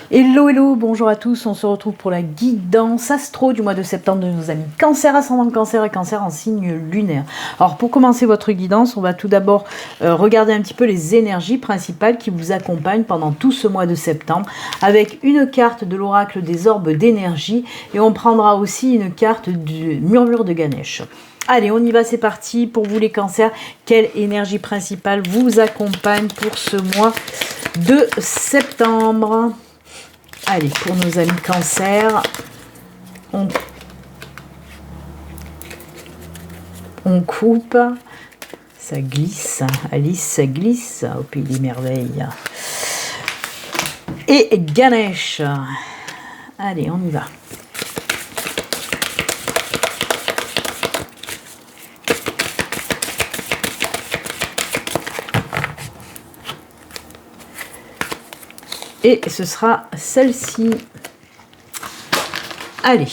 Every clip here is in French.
Hello, hello, bonjour à tous, on se retrouve pour la guidance astro du mois de septembre de nos amis Cancer, ascendant Cancer et Cancer en signe lunaire. Alors pour commencer votre guidance, on va tout d'abord regarder un petit peu les énergies principales qui vous accompagnent pendant tout ce mois de septembre, avec une carte de l'oracle des orbes d'énergie, et on prendra aussi une carte du murmure de Ganesh. Allez, on y va, c'est parti. Pour vous les cancers, quelle énergie principale vous accompagne pour ce mois de septembre? Allez, pour nos amis cancer, on coupe, ça glisse, Alice, ça glisse au pays des merveilles. Et Ganesh, allez, on y va. Et ce sera celle-ci. Allez,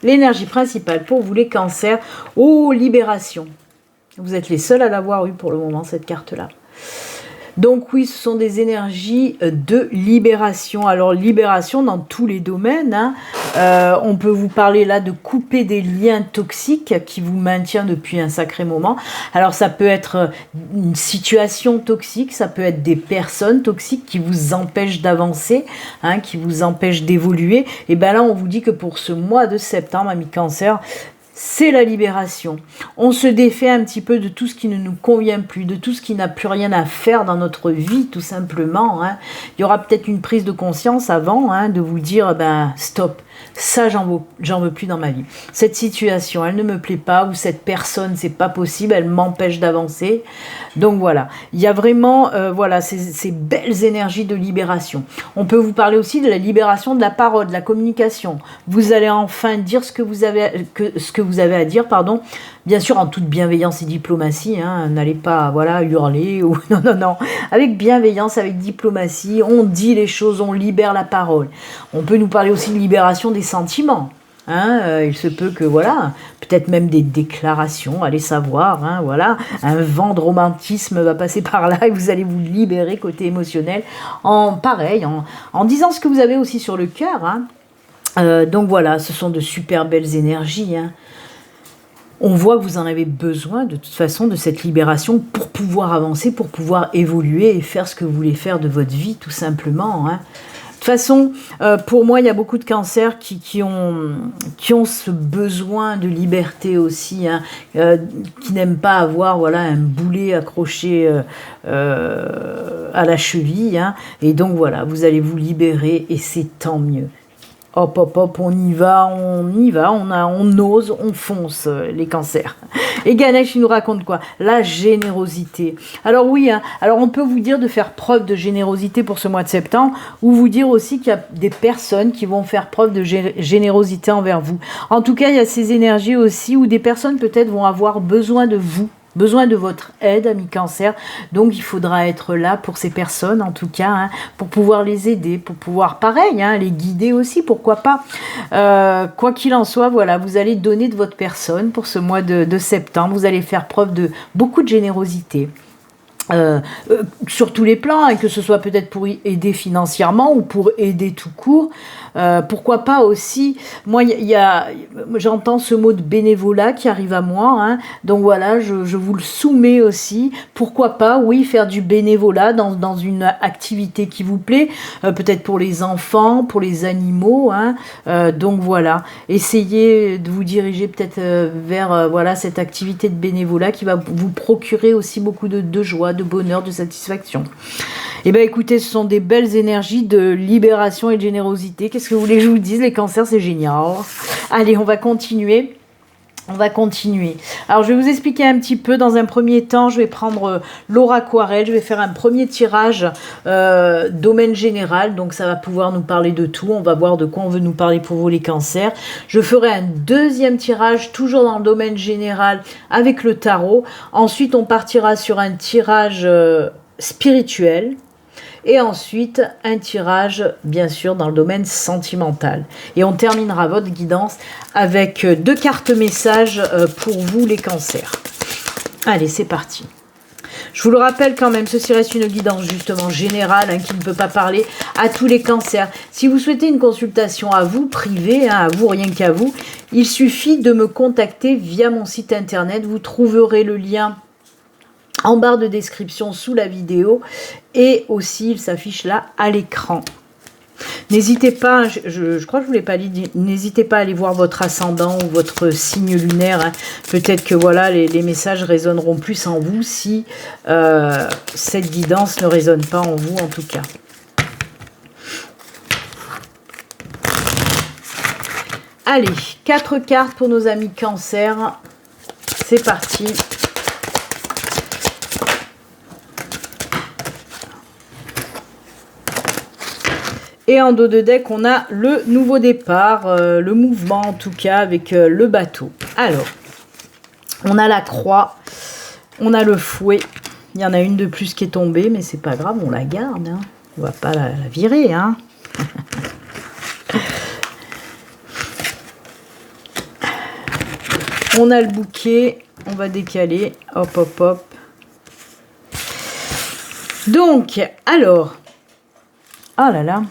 l'énergie principale pour vous les cancers. Oh, libération. Vous êtes les seuls à l'avoir eu pour le moment, cette carte-là. Donc oui, ce sont des énergies de libération. Alors libération dans tous les domaines, hein. On peut vous parler là de couper des liens toxiques qui vous maintiennent depuis un sacré moment. Alors ça peut être une situation toxique, ça peut être des personnes toxiques qui vous empêchent d'avancer, hein, qui vous empêchent d'évoluer. Et bien là, on vous dit que pour ce mois de septembre, amis Cancer, c'est la libération. On se défait un petit peu de tout ce qui ne nous convient plus, de tout ce qui n'a plus rien à faire dans notre vie, tout simplement, hein. Il y aura peut-être une prise de conscience avant, hein, de vous dire, ben stop, ça j'en veux plus dans ma vie. Cette situation, elle ne me plaît pas, ou cette personne, c'est pas possible, elle m'empêche d'avancer. Donc voilà, il y a vraiment voilà, ces belles énergies de libération. On peut vous parler aussi de la libération de la parole, de la communication. Vous allez enfin dire ce que vous avez à dire, pardon, bien sûr en toute bienveillance et diplomatie, hein. N'allez pas voilà, hurler, ou non, avec bienveillance, avec diplomatie, on dit les choses, on libère la parole. On peut nous parler aussi de libération des sentiments. Hein, il se peut que, voilà, peut-être même des déclarations, allez savoir, hein, voilà, un vent de romantisme va passer par là et vous allez vous libérer côté émotionnel, en disant ce que vous avez aussi sur le cœur, hein. Donc voilà, ce sont de super belles énergies, hein. On voit que vous en avez besoin de toute façon de cette libération pour pouvoir avancer, pour pouvoir évoluer et faire ce que vous voulez faire de votre vie, tout simplement, hein. De toute façon, pour moi, il y a beaucoup de cancers qui ont ce besoin de liberté aussi, hein, qui n'aiment pas avoir voilà, un boulet accroché à la cheville, hein, et donc voilà, vous allez vous libérer et c'est tant mieux. Hop, hop, hop, on y va, on ose, on fonce, les cancers. Et Ganesh, il nous raconte quoi? La générosité. Alors oui, hein, alors on peut vous dire de faire preuve de générosité pour ce mois de septembre, ou vous dire aussi qu'il y a des personnes qui vont faire preuve de générosité envers vous. En tout cas, il y a ces énergies aussi où des personnes peut-être vont avoir besoin de vous, besoin de votre aide, amis Cancer. Donc il faudra être là pour ces personnes, en tout cas, hein, pour pouvoir les aider, pour pouvoir, pareil, hein, les guider aussi, pourquoi pas. Quoi qu'il en soit, voilà, vous allez donner de votre personne pour ce mois de septembre. Vous allez faire preuve de beaucoup de générosité. Sur tous les plans, hein, que ce soit peut-être pour aider financièrement ou pour aider tout court, pourquoi pas aussi, moi j'entends ce mot de bénévolat qui arrive à moi, hein, donc voilà, je vous le soumets aussi, pourquoi pas, oui, faire du bénévolat dans une activité qui vous plaît, peut-être pour les enfants, pour les animaux, hein, donc voilà, essayez de vous diriger peut-être vers voilà, cette activité de bénévolat qui va vous procurer aussi beaucoup de joie, de bonheur, de satisfaction. Et bien écoutez, ce sont des belles énergies de libération et de générosité. Qu'est-ce que vous voulez que je vous dise? Les cancers, c'est génial. Allez, on va continuer. Alors, je vais vous expliquer un petit peu. Dans un premier temps, je vais prendre Laura Aquarelle. Je vais faire un premier tirage domaine général. Donc, ça va pouvoir nous parler de tout. On va voir de quoi on veut nous parler pour vous, les cancers. Je ferai un deuxième tirage, toujours dans le domaine général, avec le tarot. Ensuite, on partira sur un tirage spirituel. Et ensuite, un tirage, bien sûr, dans le domaine sentimental. Et on terminera votre guidance avec 2 cartes messages pour vous, les cancers. Allez, c'est parti. Je vous le rappelle quand même, ceci reste une guidance justement générale, hein, qui ne peut pas parler à tous les cancers. Si vous souhaitez une consultation à vous, privée, hein, à vous, rien qu'à vous, il suffit de me contacter via mon site internet. Vous trouverez le lien en barre de description sous la vidéo et aussi il s'affiche là à l'écran. N'hésitez pas, je crois que je ne vous l'ai pas dit, n'hésitez pas à aller voir votre ascendant ou votre signe lunaire. Hein. Peut-être que voilà, les messages résonneront plus en vous si cette guidance ne résonne pas en vous en tout cas. Allez, 4 cartes pour nos amis Cancer. C'est parti. Et en dos de deck, on a le nouveau départ, le mouvement en tout cas, avec le bateau. Alors, on a la croix, on a le fouet. Il y en a une de plus qui est tombée, mais c'est pas grave, on la garde. Hein. On va pas la virer. Hein. On a le bouquet, on va décaler. Hop, hop, hop. Donc, alors, oh là là.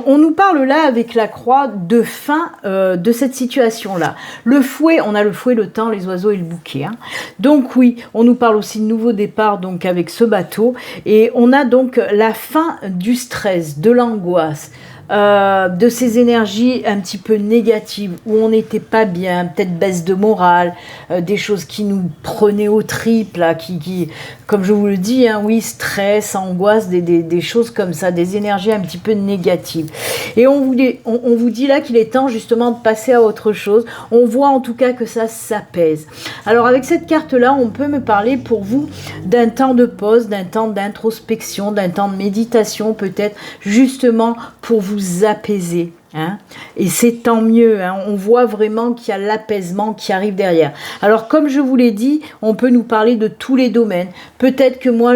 On nous parle là avec la croix de fin de cette situation-là. Le fouet, on a le fouet, le temps, les oiseaux et le bouquet. Hein. Donc oui, on nous parle aussi de nouveau départ donc avec ce bateau. Et on a donc la fin du stress, de l'angoisse. De ces énergies un petit peu négatives, où on n'était pas bien, peut-être baisse de morale, des choses qui nous prenaient au tripes, là, qui, comme je vous le dis, hein, oui, stress, angoisse, des choses comme ça, des énergies un petit peu négatives. Et on vous dit là qu'il est temps justement de passer à autre chose. On voit en tout cas que ça s'apaise. Alors avec cette carte-là, on peut me parler pour vous d'un temps de pause, d'un temps d'introspection, d'un temps de méditation peut-être, justement pour vous apaiser. Hein, et c'est tant mieux, hein, on voit vraiment qu'il y a l'apaisement qui arrive derrière. Alors comme je vous l'ai dit, on peut nous parler de tous les domaines. Peut-être que moi,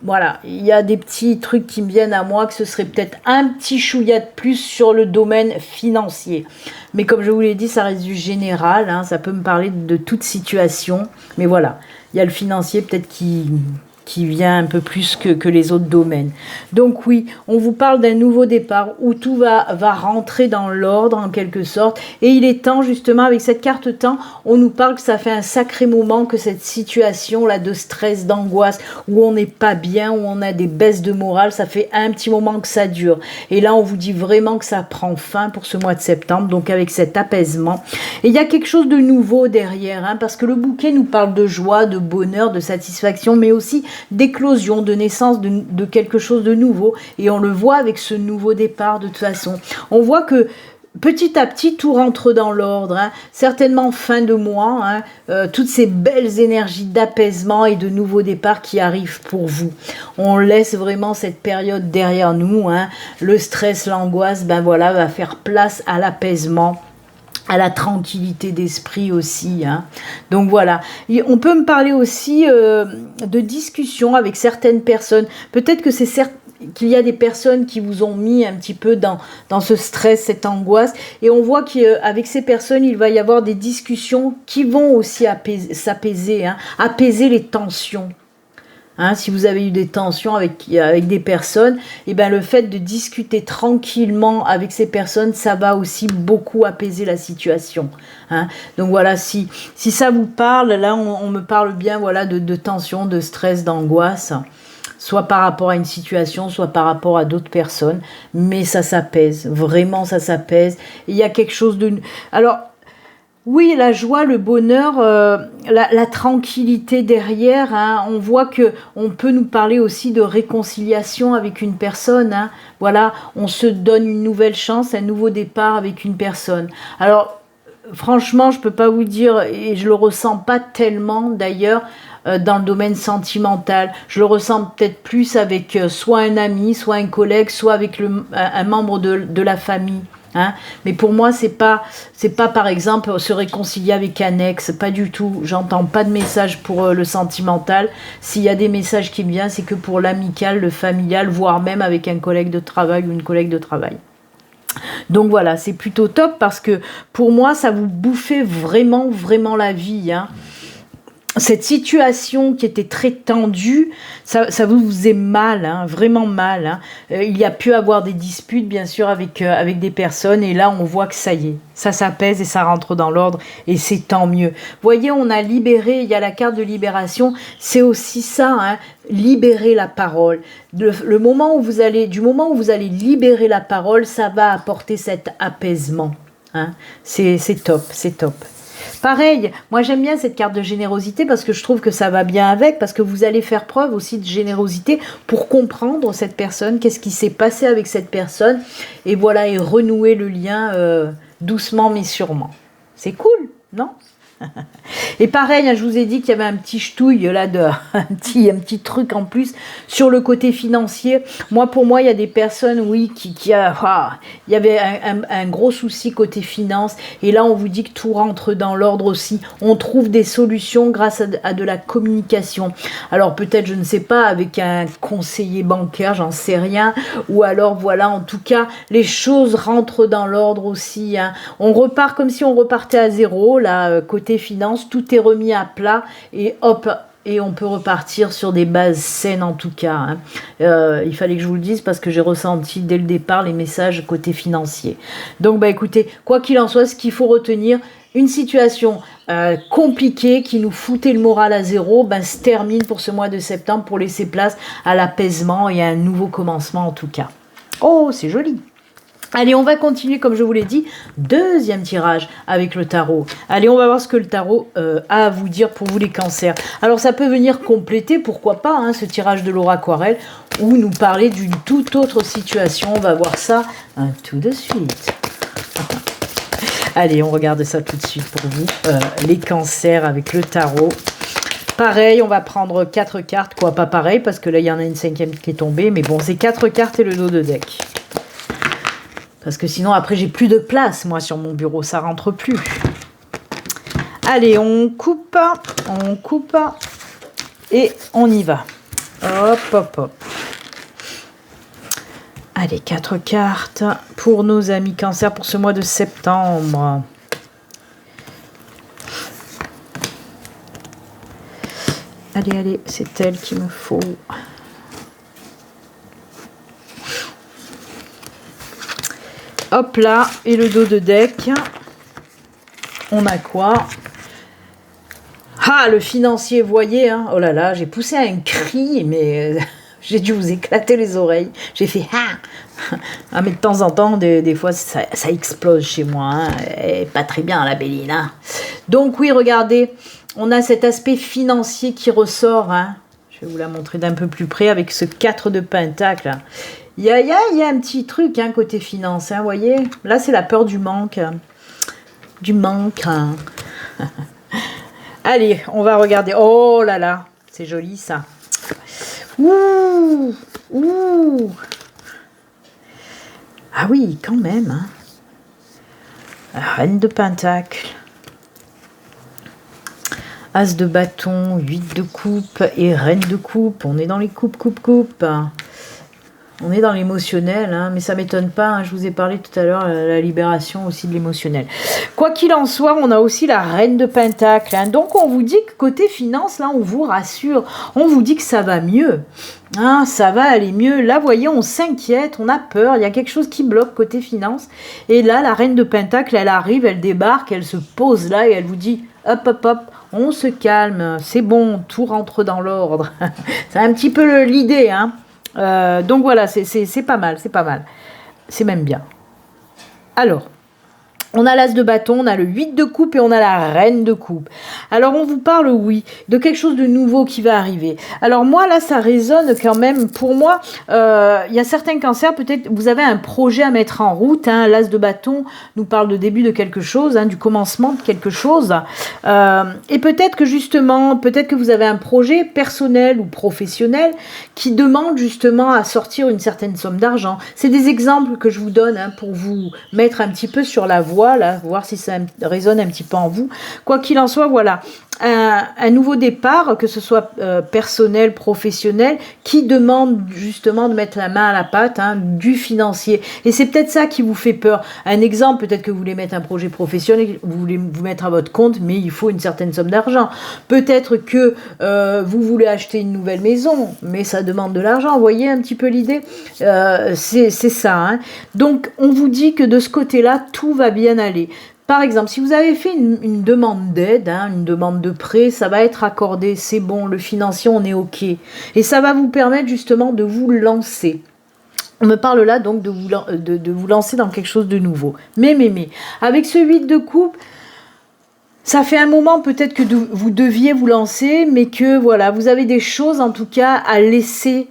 voilà, il y a des petits trucs qui me viennent à moi, que ce serait peut-être un petit chouïa de plus sur le domaine financier. Mais comme je vous l'ai dit, ça reste du général, hein, ça peut me parler de toute situation. Mais voilà, il y a le financier peut-être qui vient un peu plus que les autres domaines. Donc oui, on vous parle d'un nouveau départ où tout va rentrer dans l'ordre en quelque sorte. Et il est temps justement, avec cette carte temps, on nous parle que ça fait un sacré moment que cette situation-là de stress, d'angoisse, où on n'est pas bien, où on a des baisses de morale, ça fait un petit moment que ça dure. Et là, on vous dit vraiment que ça prend fin pour ce mois de septembre, donc avec cet apaisement. Et il y a quelque chose de nouveau derrière, hein, parce que le bouquet nous parle de joie, de bonheur, de satisfaction, mais aussi d'éclosion, de naissance de quelque chose de nouveau. Et on le voit avec ce nouveau départ de toute façon. On voit que petit à petit, tout rentre dans l'ordre. Hein. Certainement fin de mois, hein, toutes ces belles énergies d'apaisement et de nouveau départ qui arrivent pour vous. On laisse vraiment cette période derrière nous. Hein. Le stress, l'angoisse, ben voilà, va faire place à l'apaisement, à la tranquillité d'esprit aussi. Hein. Donc voilà, et on peut me parler aussi de discussions avec certaines personnes. Peut-être que qu'il y a des personnes qui vous ont mis un petit peu dans ce stress, cette angoisse. Et on voit qu'avec ces personnes, il va y avoir des discussions qui vont aussi s'apaiser, hein, apaiser les tensions. Hein, si vous avez eu des tensions avec des personnes, et ben le fait de discuter tranquillement avec ces personnes, ça va aussi beaucoup apaiser la situation. Hein. Donc voilà, si ça vous parle, là on me parle bien voilà, de tension, de stress, d'angoisse, soit par rapport à une situation, soit par rapport à d'autres personnes, mais ça s'apaise, vraiment ça s'apaise. Il y a quelque chose de... Alors, oui, la joie, le bonheur, la tranquillité derrière, hein, on voit que on peut nous parler aussi de réconciliation avec une personne. Hein, voilà, on se donne une nouvelle chance, un nouveau départ avec une personne. Alors, franchement, je peux pas vous dire, et je le ressens pas tellement d'ailleurs, dans le domaine sentimental. Je le ressens peut-être plus avec soit un ami, soit un collègue, soit avec un membre de la famille. Hein, mais pour moi, c'est pas par exemple se réconcilier avec un ex, pas du tout. J'entends pas de message pour le sentimental. S'il y a des messages qui me viennent, c'est que pour l'amical, le familial, voire même avec un collègue de travail ou une collègue de travail. Donc voilà, c'est plutôt top parce que pour moi, ça vous bouffait vraiment, vraiment la vie. Hein. Cette situation qui était très tendue, ça vous faisait mal, hein, vraiment mal. Hein. Il y a pu avoir des disputes, bien sûr, avec des personnes. Et là, on voit que ça y est, ça s'apaise et ça rentre dans l'ordre. Et c'est tant mieux. Vous voyez, on a libéré, il y a la carte de libération. C'est aussi ça, hein, libérer la parole. Du moment où vous allez libérer la parole, ça va apporter cet apaisement. Hein. C'est top, c'est top. Pareil, moi j'aime bien cette carte de générosité parce que je trouve que ça va bien avec, parce que vous allez faire preuve aussi de générosité pour comprendre cette personne, qu'est-ce qui s'est passé avec cette personne, et voilà, et renouer le lien doucement mais sûrement. C'est cool, non ? Et pareil, hein, je vous ai dit qu'il y avait un petit ch'touille là, un petit truc en plus sur le côté financier. Pour moi, il y a des personnes, oui, il y avait un gros souci côté finance. Et là, on vous dit que tout rentre dans l'ordre aussi. On trouve des solutions grâce à de la communication. Alors peut-être, je ne sais pas, avec un conseiller bancaire, j'en sais rien. Ou alors, voilà, en tout cas, les choses rentrent dans l'ordre aussi. Hein. On repart comme si on repartait à zéro, là, côté finances, tout est remis à plat et hop, et on peut repartir sur des bases saines en tout cas. Hein. Il fallait que je vous le dise parce que j'ai ressenti dès le départ les messages côté financier. Donc écoutez, quoi qu'il en soit, ce qu'il faut retenir, une situation compliquée qui nous foutait le moral à zéro, se termine pour ce mois de septembre pour laisser place à l'apaisement et à un nouveau commencement en tout cas. Oh, c'est joli! Allez, on va continuer, comme je vous l'ai dit, deuxième tirage avec le tarot. Allez, on va voir ce que le tarot a à vous dire pour vous les cancers. Alors, ça peut venir compléter, pourquoi pas, hein, ce tirage de Laura Aquarelle, ou nous parler d'une toute autre situation. On va voir ça tout de suite. Allez, on regarde ça tout de suite pour vous. Les cancers avec le tarot. Pareil, on va prendre 4 cartes, quoi, pas pareil, parce que là, il y en a une 5e qui est tombée, mais bon, c'est 4 cartes et le dos de deck. Parce que sinon, après, j'ai plus de place, moi, sur mon bureau. Ça rentre plus. Allez, on coupe. Et on y va. Hop, hop, hop. Allez, 4 cartes pour nos amis Cancer pour ce mois de septembre. Allez, allez, c'est elle qu'il me faut. Hop là, et le dos de deck. On a quoi? Ah, le financier, voyez, hein. Oh là là, j'ai poussé un cri, mais j'ai dû vous éclater les oreilles. J'ai fait ah. Ah, mais de temps en temps, des fois, ça explose chez moi. Hein. Et pas très bien, la Béline. Hein. Donc oui, regardez, on a cet aspect financier qui ressort. Hein. Je vais vous la montrer d'un peu plus près avec ce 4 de pentacle. Il y a un petit truc hein, côté finance, hein, vous voyez. Là, c'est la peur du manque. Du manque. Hein. Allez, on va regarder. Oh là là, c'est joli ça. Ouh, ouh. Ah oui, quand même. Hein. Reine de pentacle. As de bâton, 8 de coupe et reine de coupe. On est dans les coupes. On est dans l'émotionnel, hein, mais ça ne m'étonne pas. Hein, je vous ai parlé tout à l'heure, la libération aussi de l'émotionnel. Quoi qu'il en soit, on a aussi la reine de pentacle. Hein, donc, on vous dit que côté finance, là, on vous rassure. On vous dit que ça va mieux. Hein, ça va aller mieux. Là, vous voyez, on s'inquiète, on a peur. Il y a quelque chose qui bloque côté finance. Et là, la reine de pentacle, elle arrive, elle débarque, elle se pose là et elle vous dit « Hop, hop, hop, on se calme. C'est bon, tout rentre dans l'ordre. » C'est un petit peu l'idée, hein. Donc voilà, c'est pas mal, c'est même bien. Alors, on a l'as de bâton, on a le 8 de coupe et on a la reine de coupe. Alors on vous parle, oui, de quelque chose de nouveau qui va arriver. Alors moi là, ça résonne quand même. Pour moi, il y a certains cancers, peut-être vous avez un projet à mettre en route. Hein, l'as de bâton nous parle de début de quelque chose, hein, du commencement de quelque chose. Et peut-être que justement, peut-être que vous avez un projet personnel ou professionnel qui demande justement à sortir une certaine somme d'argent. C'est des exemples que je vous donne hein, pour vous mettre un petit peu sur la voie. Là, voir si ça résonne un petit peu en vous. Quoi qu'il en soit, voilà. un nouveau départ, que ce soit personnel, professionnel, qui demande justement de mettre la main à la pâte, hein, du financier. Et c'est peut-être ça qui vous fait peur. Un exemple, peut-être que vous voulez mettre un projet professionnel, vous voulez vous mettre à votre compte, mais il faut une certaine somme d'argent. Peut-être que vous voulez acheter une nouvelle maison, mais ça demande de l'argent. Vous voyez un petit peu l'idée, c'est ça. Hein. Donc, on vous dit que de ce côté-là, tout va bien aller. Par exemple, si vous avez fait une demande d'aide, hein, une demande de prêt, ça va être accordé, c'est bon, le financier, on est OK. Et ça va vous permettre justement de vous lancer. On me parle là donc de vous lancer dans quelque chose de nouveau. Mais, avec ce 8 de coupe, ça fait un moment peut-être que vous deviez vous lancer, mais que voilà, vous avez des choses en tout cas à laisser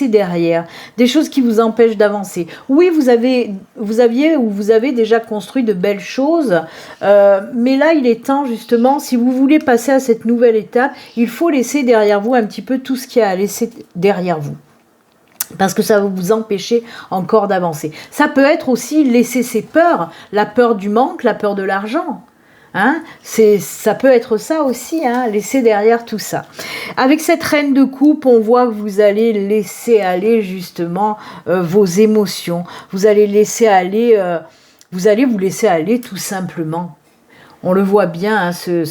derrière, des choses qui vous empêchent d'avancer. Oui, vous avez déjà construit de belles choses, mais là il est temps justement, si vous voulez passer à cette nouvelle étape, il faut laisser derrière vous un petit peu tout ce qu'il y a à laisser derrière vous. Parce que ça va vous empêcher encore d'avancer. Ça peut être aussi laisser ses peurs, la peur du manque, la peur de l'argent. Hein, ça peut être ça aussi, hein, laisser derrière tout ça. Avec cette reine de coupe, on voit que vous allez laisser aller justement vos émotions. Vous allez laisser aller, vous allez vous laisser aller tout simplement. On le voit bien, hein,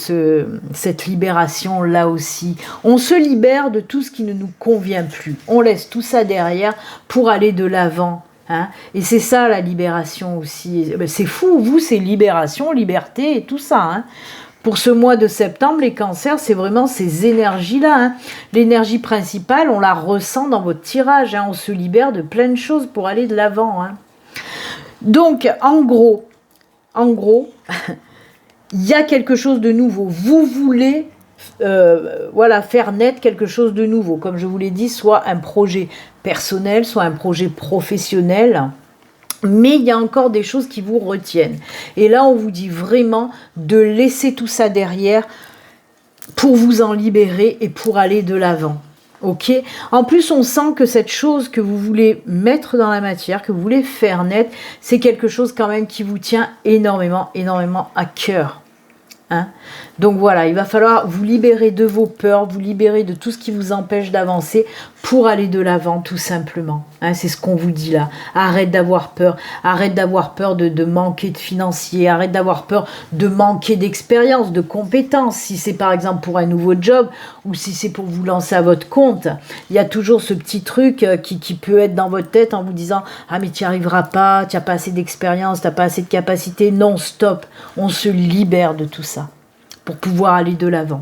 cette libération là aussi. On se libère de tout ce qui ne nous convient plus. On laisse tout ça derrière pour aller de l'avant. Hein, et c'est ça la libération aussi. C'est fou, vous, c'est libération, liberté et tout ça. Hein. Pour ce mois de septembre, les cancers, c'est vraiment ces énergies-là. Hein. L'énergie principale, on la ressent dans votre tirage. Hein. On se libère de plein de choses pour aller de l'avant. Hein. Donc, en gros, il y a quelque chose de nouveau. Vous voulez faire naître quelque chose de nouveau. Comme je vous l'ai dit, soit un projet personnel, soit un projet professionnel. Mais il y a encore des choses qui vous retiennent. Et là, on vous dit vraiment de laisser tout ça derrière pour vous en libérer et pour aller de l'avant. Ok. En plus, on sent que cette chose que vous voulez mettre dans la matière, que vous voulez faire naître, c'est quelque chose quand même qui vous tient énormément à cœur. Hein. Donc voilà, il va falloir vous libérer de vos peurs, vous libérer de tout ce qui vous empêche d'avancer pour aller de l'avant tout simplement. Hein, c'est ce qu'on vous dit là. Arrête d'avoir peur de manquer de financier, arrête d'avoir peur de manquer d'expérience, de compétences. Si c'est par exemple pour un nouveau job ou si c'est pour vous lancer à votre compte, il y a toujours ce petit truc qui peut être dans votre tête en vous disant « Ah mais tu n'y arriveras pas, tu n'as pas assez d'expérience, tu n'as pas assez de capacité. » Non, stop, on se libère de tout ça pour pouvoir aller de l'avant.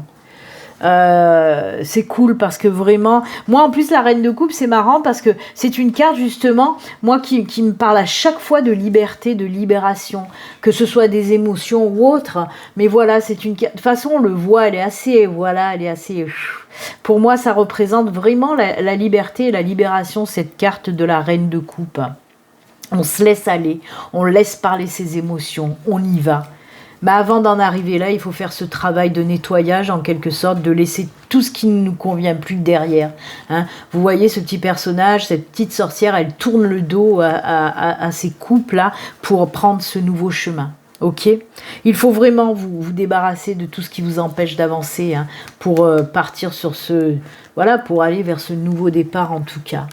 C'est cool parce que vraiment, moi en plus la reine de coupe c'est marrant parce que c'est une carte justement, moi qui me parle à chaque fois de liberté, de libération, que ce soit des émotions ou autre, mais voilà, c'est une carte, de toute façon on le voit, elle est assez, pour moi ça représente vraiment la liberté et la libération, cette carte de la reine de coupe. On se laisse aller, on laisse parler ses émotions, on y va. Mais avant d'en arriver là, il faut faire ce travail de nettoyage en quelque sorte, de laisser tout ce qui ne nous convient plus derrière. Hein. Vous voyez ce petit personnage, cette petite sorcière, elle tourne le dos à ces couples-là pour prendre ce nouveau chemin. Ok, il faut vraiment vous débarrasser de tout ce qui vous empêche d'avancer, hein, pour partir sur pour aller vers ce nouveau départ en tout cas.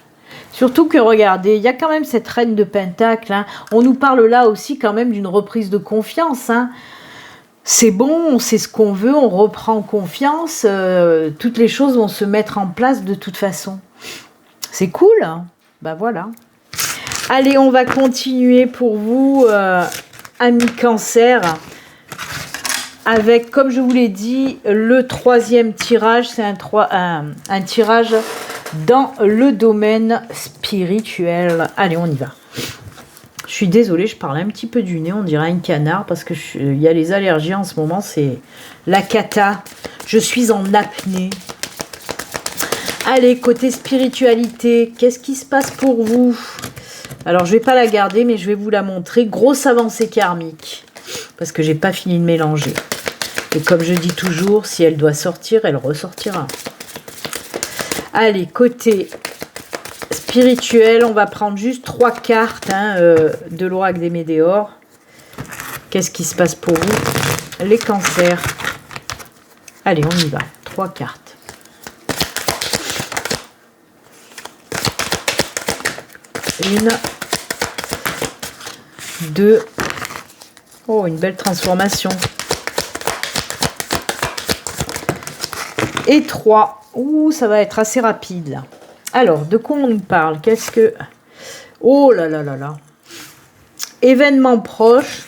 Surtout que regardez, il y a quand même cette reine de Pentacle, hein. On nous parle là aussi quand même d'une reprise de confiance, hein. C'est bon, on sait ce qu'on veut, on reprend confiance, toutes les choses vont se mettre en place de toute façon. C'est cool, hein. Ben voilà. Allez, on va continuer pour vous, amis Cancer, avec, comme je vous l'ai dit, le troisième tirage, c'est un tirage dans le domaine spirituel. Allez, on y va. Je suis désolée, je parle un petit peu du nez, on dirait un canard, parce que il y a les allergies en ce moment, c'est la cata. Je suis en apnée. Allez, côté spiritualité, qu'est-ce qui se passe pour vous? Alors, je ne vais pas la garder, mais je vais vous la montrer. Grosse avancée karmique, parce que j'ai pas fini de mélanger. Et comme je dis toujours, si elle doit sortir, elle ressortira. Allez, côté spirituel, on va prendre juste 3 cartes, hein, de l'oracle des Médéors. Qu'est-ce qui se passe pour vous, les cancers? Allez, on y va. 3 cartes. Une. 2. Oh, une belle transformation. Et 3. Ouh, ça va être assez rapide là. Alors, de quoi on nous parle? Qu'est-ce que... Oh là là là là. Événement proche,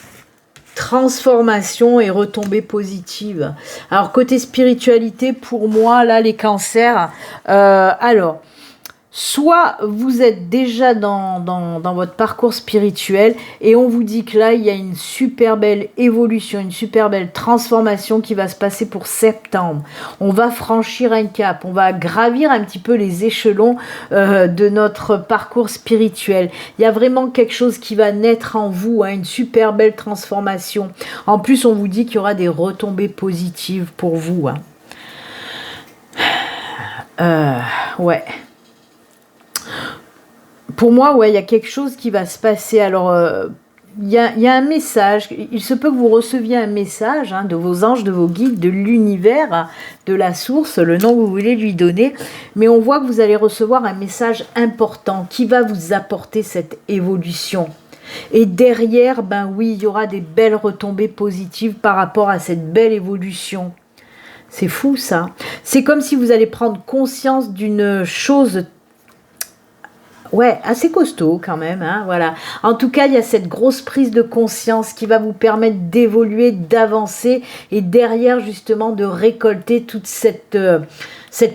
transformation et retombées positives. Alors, côté spiritualité, pour moi, là, les cancers... alors... Soit vous êtes déjà dans votre parcours spirituel et on vous dit que là, il y a une super belle évolution, une super belle transformation qui va se passer pour septembre. On va franchir un cap, on va gravir un petit peu les échelons de notre parcours spirituel. Il y a vraiment quelque chose qui va naître en vous, hein, une super belle transformation. En plus, on vous dit qu'il y aura des retombées positives pour vous. Hein. Ouais. Pour moi, ouais, il y a quelque chose qui va se passer. Alors, il y a un message. Il se peut que vous receviez un message hein, de vos anges, de vos guides, de l'univers, de la source, le nom que vous voulez lui donner. Mais on voit que vous allez recevoir un message important qui va vous apporter cette évolution. Et derrière, ben oui, il y aura des belles retombées positives par rapport à cette belle évolution. C'est fou, ça. C'est comme si vous allez prendre conscience d'une chose. Ouais, assez costaud quand même, hein, voilà. En tout cas, il y a cette grosse prise de conscience qui va vous permettre d'évoluer, d'avancer et derrière justement de récolter toute cette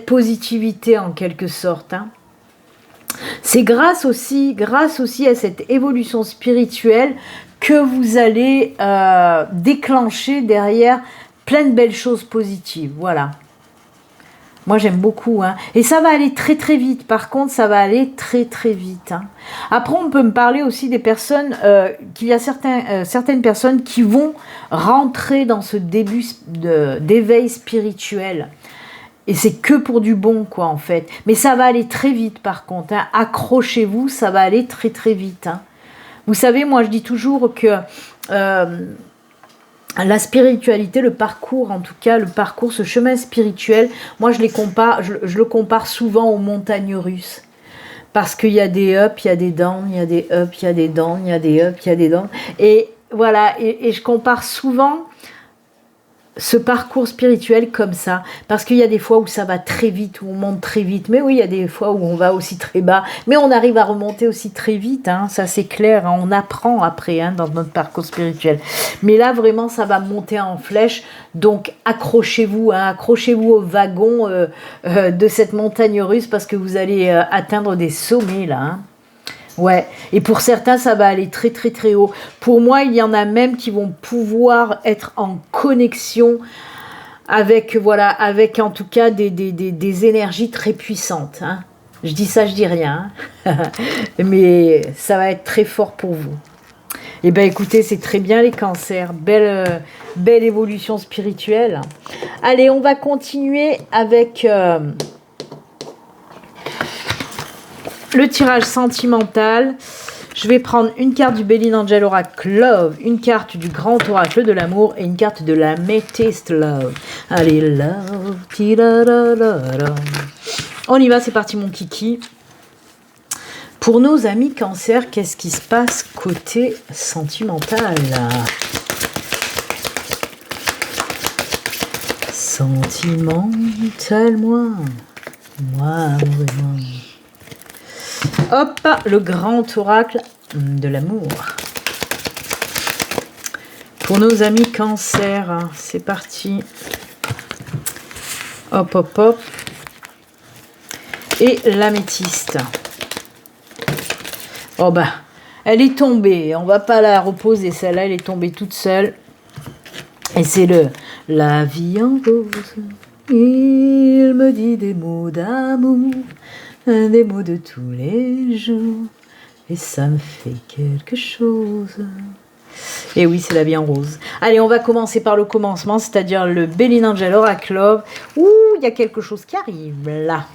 positivité en quelque sorte. Hein. C'est grâce aussi à cette évolution spirituelle que vous allez déclencher derrière plein de belles choses positives, voilà. Moi, j'aime beaucoup. Hein. Et ça va aller très, très vite. Par contre, ça va aller très, très vite. Hein. Après, on peut me parler aussi des personnes, qu'il y a certaines personnes qui vont rentrer dans ce début d'éveil spirituel. Et c'est que pour du bon, quoi, en fait. Mais ça va aller très vite, par contre. Hein. Accrochez-vous, ça va aller très, très vite. Hein. Vous savez, moi, je dis toujours que... la spiritualité, le parcours, en tout cas, le parcours, ce chemin spirituel, moi je le compare souvent aux montagnes russes. Parce qu'il y a des ups, il y a des downs, il y a des ups, il y a des downs, il y a des ups, il y a des downs. Et voilà, et je compare souvent ce parcours spirituel comme ça, parce qu'il y a des fois où ça va très vite, où on monte très vite, mais oui, il y a des fois où on va aussi très bas, mais on arrive à remonter aussi très vite, hein, ça c'est clair, hein, on apprend après hein, dans notre parcours spirituel, mais là vraiment ça va monter en flèche, donc accrochez-vous, hein, accrochez-vous au wagon de cette montagne russe, parce que vous allez atteindre des sommets là, hein. Ouais, et pour certains, ça va aller très très très haut. Pour moi, il y en a même qui vont pouvoir être en connexion avec, voilà, avec en tout cas des énergies très puissantes. Hein. Je dis ça, je dis rien. Hein. Mais ça va être très fort pour vous. Eh bien, écoutez, c'est très bien les cancers. Belle évolution spirituelle. Allez, on va continuer avec... le tirage sentimental, je vais prendre une carte du Belin Angel Oracle Love, une carte du Grand Oracle de l'amour et une carte de la Métiste Love. Allez, love, on y va, c'est parti mon kiki. Pour nos amis cancer, qu'est-ce qui se passe côté sentimental? Sentimental, moi, vraiment. Hop, le grand oracle de l'amour. Pour nos amis cancer, c'est parti. Hop, hop, hop. Et l'améthyste. Oh bah, elle est tombée. On va pas la reposer, celle-là, elle est tombée toute seule. Et c'est la vie en rose. Il me dit des mots d'amour. Des mots de tous les jours, et ça me fait quelque chose. Et oui, c'est la vie en rose. Allez, on va commencer par le commencement, c'est-à-dire le Belin Angel Oracle Love. Ouh, il y a quelque chose qui arrive là.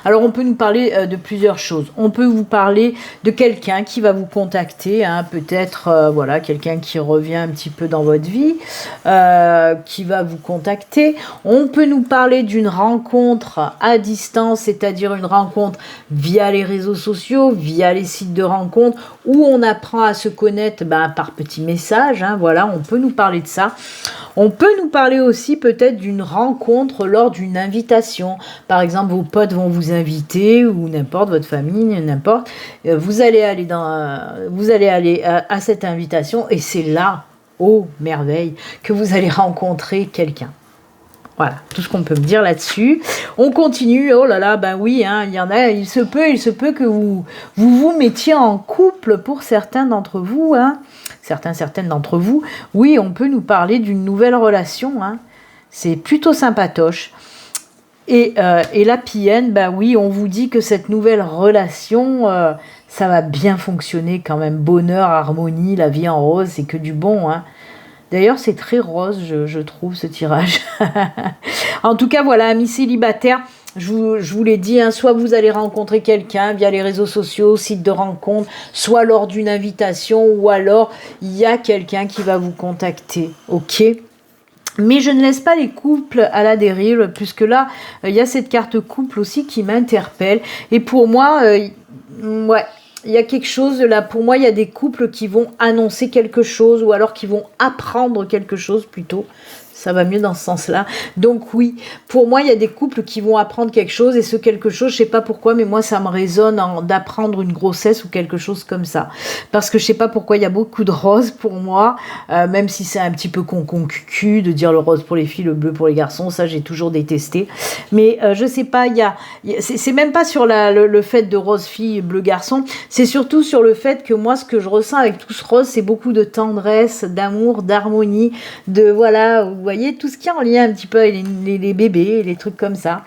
Alors on peut nous parler de plusieurs choses. On peut vous parler de quelqu'un qui va vous contacter, hein, peut-être voilà, quelqu'un qui revient un petit peu dans votre vie, qui va vous contacter. On peut nous parler d'une rencontre à distance, c'est-à-dire une rencontre via les réseaux sociaux, via les sites de rencontres, où on apprend à se connaître par petits messages, hein, voilà, on peut nous parler de ça. On peut nous parler aussi peut-être d'une rencontre lors d'une invitation. Par exemple, vos potes vont vous inviter, ou n'importe, votre famille, n'importe. Vous allez aller à cette invitation, et c'est là, oh merveille, que vous allez rencontrer quelqu'un. Voilà, tout ce qu'on peut me dire là-dessus. On continue, oh là là, ben oui, hein, il y en a, il se peut que vous mettiez en couple pour certains d'entre vous, hein. Certaines d'entre vous, oui, on peut nous parler d'une nouvelle relation, hein. C'est plutôt sympatoche. Et la PN, ben oui, on vous dit que cette nouvelle relation, ça va bien fonctionner quand même. Bonheur, harmonie, la vie en rose, c'est que du bon, hein. D'ailleurs, c'est très rose, je trouve, ce tirage. En tout cas, voilà, amis célibataires, je vous l'ai dit, hein, soit vous allez rencontrer quelqu'un via les réseaux sociaux, sites de rencontre, soit lors d'une invitation, ou alors il y a quelqu'un qui va vous contacter, ok ? Mais je ne laisse pas les couples à la dérive, puisque là, il y a cette carte couple aussi qui m'interpelle. Et pour moi, ouais, il y a quelque chose là, pour moi, il y a des couples qui vont annoncer quelque chose, ou alors qui vont apprendre quelque chose plutôt. Ça va mieux dans ce sens-là. Donc oui, pour moi, il y a des couples qui vont apprendre quelque chose, et ce quelque chose, je sais pas pourquoi, mais moi, ça me résonne d'apprendre une grossesse ou quelque chose comme ça. Parce que je sais pas pourquoi, il y a beaucoup de roses pour moi, même si c'est un petit peu con-cucu de dire le rose pour les filles, le bleu pour les garçons, ça, j'ai toujours détesté. Mais je sais pas, c'est même pas sur le fait de rose fille, bleu garçon, c'est surtout sur le fait que moi, ce que je ressens avec tout ce rose, c'est beaucoup de tendresse, d'amour, d'harmonie, de voilà, vous voyez, tout ce qui est en lien un petit peu avec les bébés, les trucs comme ça.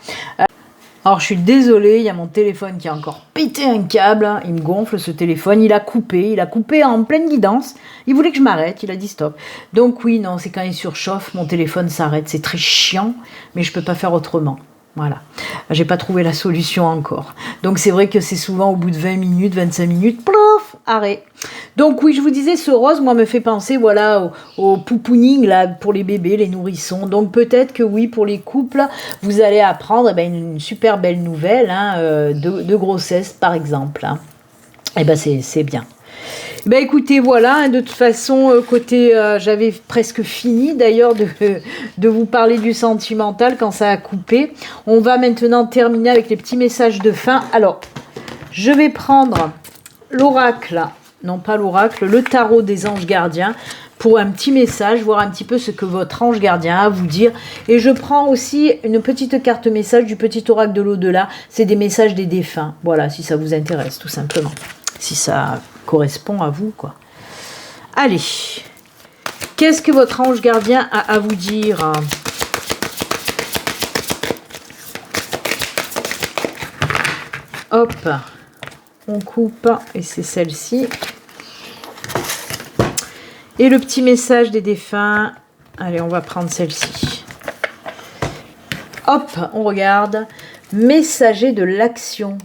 Alors je suis désolée, il y a mon téléphone qui a encore pété un câble, hein. Il me gonfle ce téléphone, il a coupé en pleine guidance, il voulait que je m'arrête, il a dit stop. Donc oui, non, c'est quand il surchauffe, mon téléphone s'arrête, c'est très chiant, mais je peux pas faire autrement. Voilà, j'ai pas trouvé la solution encore. Donc c'est vrai que c'est souvent au bout de 20 minutes, 25 minutes, plouf, arrêt. Donc oui, je vous disais, ce rose, moi, me fait penser, voilà, au poupouning, là, pour les bébés, les nourrissons. Donc peut-être que oui, pour les couples, vous allez apprendre une super belle nouvelle, hein, de grossesse, par exemple. Hein. Et ben c'est bien. Ben écoutez, voilà, de toute façon, côté, j'avais presque fini d'ailleurs de vous parler du sentimental quand ça a coupé. On va maintenant terminer avec les petits messages de fin. Alors, je vais prendre l'oracle, non pas l'oracle, le tarot des anges gardiens, pour un petit message, voir un petit peu ce que votre ange gardien a à vous dire. Et je prends aussi une petite carte message du petit oracle de l'au-delà. C'est des messages des défunts. Voilà, si ça vous intéresse, tout simplement. Si ça correspond à vous, quoi. Allez, qu'est-ce que votre ange gardien a à vous dire ? Hop, on coupe, et c'est celle-ci. Et le petit message des défunts, allez, on va prendre celle-ci. Hop, on regarde. Messager de l'action.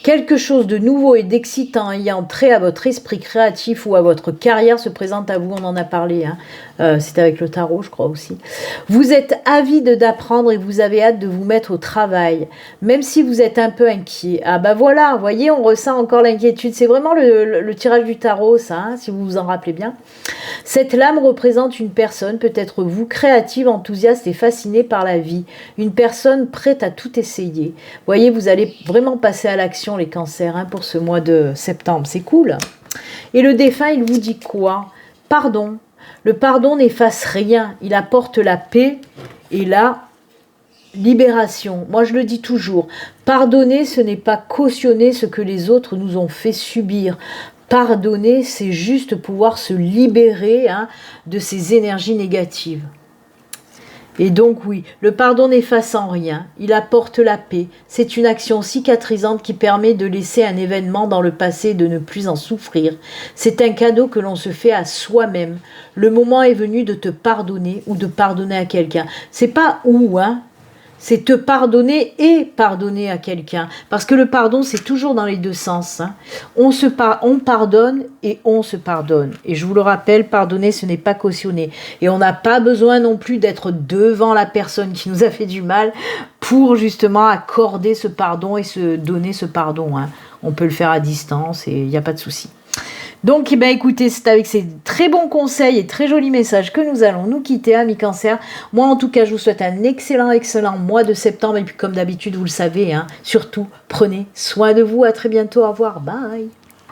Quelque chose de nouveau et d'excitant ayant trait à votre esprit créatif ou à votre carrière se présente à vous, on en a parlé, hein. C'est avec le tarot, je crois aussi. Vous êtes avide d'apprendre et vous avez hâte de vous mettre au travail, même si vous êtes un peu inquiet. Ah bah voilà, vous voyez, on ressent encore l'inquiétude. C'est vraiment le tirage du tarot, ça, hein, si vous vous en rappelez bien. Cette lame représente une personne, peut-être vous, créative, enthousiaste et fascinée par la vie. Une personne prête à tout essayer. Vous voyez, vous allez vraiment passer à l'action, les cancers, hein, pour ce mois de septembre. C'est cool. Et le défunt, il vous dit quoi ? Pardon. Le pardon n'efface rien. Il apporte la paix et la libération. Moi, je le dis toujours. Pardonner, ce n'est pas cautionner ce que les autres nous ont fait subir. Pardonner, c'est juste pouvoir se libérer, hein, de ces énergies négatives. Et donc oui, le pardon n'efface en rien, il apporte la paix. C'est une action cicatrisante qui permet de laisser un événement dans le passé et de ne plus en souffrir. C'est un cadeau que l'on se fait à soi-même. Le moment est venu de te pardonner ou de pardonner à quelqu'un. C'est pas où, hein. C'est te pardonner et pardonner à quelqu'un. Parce que le pardon, c'est toujours dans les deux sens. Hein. On pardonne et on se pardonne. Et je vous le rappelle, pardonner, ce n'est pas cautionner. Et on n'a pas besoin non plus d'être devant la personne qui nous a fait du mal pour justement accorder ce pardon et se donner ce pardon. Hein. On peut le faire à distance et il n'y a pas de souci. Donc, eh bien, écoutez, c'est avec ces très bons conseils et très jolis messages que nous allons nous quitter, amis Cancer. Moi, en tout cas, je vous souhaite un excellent mois de septembre. Et puis, comme d'habitude, vous le savez, hein, surtout, prenez soin de vous. À très bientôt. Au revoir. Bye.